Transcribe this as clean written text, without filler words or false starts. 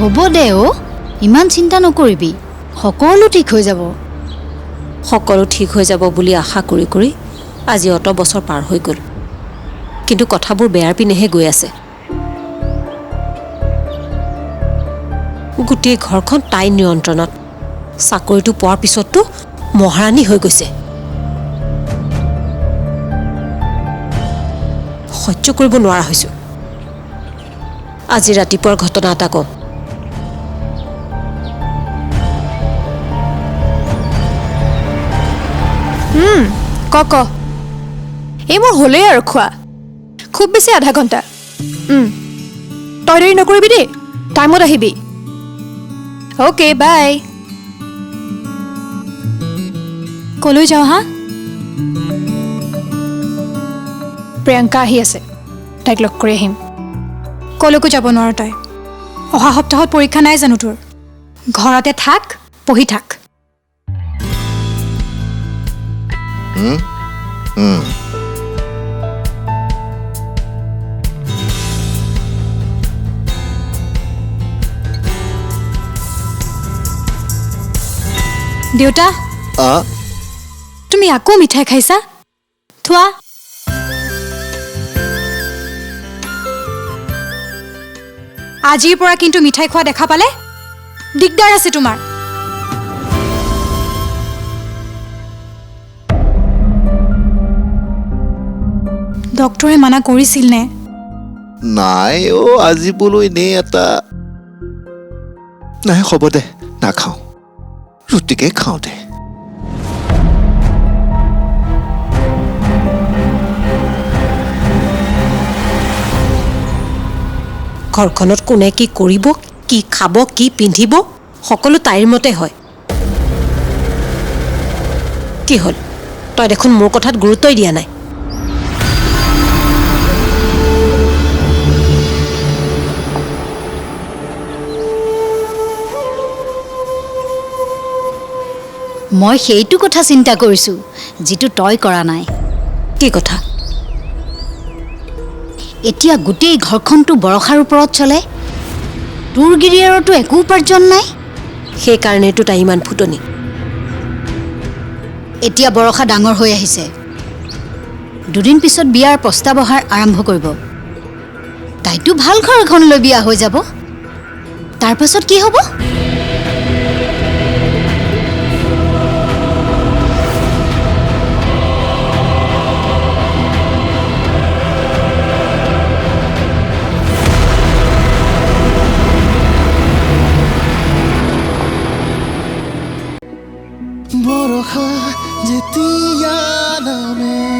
হ'ব দে অ' ইমান চিন্তা নকৰিবি সকলো ঠিক হৈ যাব সকলো ঠিক হৈ যাব বুলি আশা কৰি কৰি আজি অত বছৰ পাৰ হৈ গ'ল কিন্তু কথাবোৰ বেয়াৰ পিনেহে গৈ আছে গোটেই ঘৰখন তাই নিয়ন্ত্ৰণত চাকৰিটো পোৱাৰ পিছততো মহাৰাণী হৈ গৈছে সহ্য কৰিব নোৱাৰা হৈছোঁ আজি ৰাতিপুৱাৰ ঘটনা এটা কওঁ ক এই মোৰ হ'লেই আৰু খোৱা খুব বেছি আধা ঘণ্টা তই দেৰি নকৰিবি দেই টাইমত আহিবি অ'কে বাই কলৈ যাওঁ হা প্ৰিয়ংকা আহি আছে তাইক লগ কৰি আহিম কলৈকো যাব নোৱাৰ তই অহা সপ্তাহত পৰীক্ষা নাই জানো তোৰ ঘৰতে থাক পঢ়ি থাক দেউতা তুমি আকৌ মিঠাই খাইছা থোৱা আজিৰ পৰা কিন্তু মিঠাই খোৱা দেখা পালে দিগদাৰ আছে তোমাৰ ডক্টৰে মানা কৰিছিল নে নাই আজি বোলো এনেই এটা নাই হ'ব দে নাখাওঁ ৰুটিকে খাওঁ দে ঘৰখনত কোনে কি কৰিব কি খাব কি পিন্ধিব সকলো তাইৰ মতে হয় কি হ'ল তই দেখোন মোৰ কথাত গুৰুত্বই দিয়া নাই মই সেইটো কথা চিন্তা কৰিছোঁ যিটো তই কৰা নাই কি কথা এতিয়া গোটেই ঘৰখনটো বৰষাৰ ওপৰত চলে তোৰ গিৰিয়াৰতো একো উপাৰ্জন নাই সেইকাৰণেতো তাই ইমান ফুটনি এতিয়া বৰষা ডাঙৰ হৈ আহিছে দুদিন পিছত বিয়াৰ প্ৰস্তাৱ অহাৰ আৰম্ভ কৰিব তাইতো ভাল ঘৰ এখনলৈ বিয়া হৈ যাব তাৰপাছত কি হ'ব বৰষা যেতিয়া নামে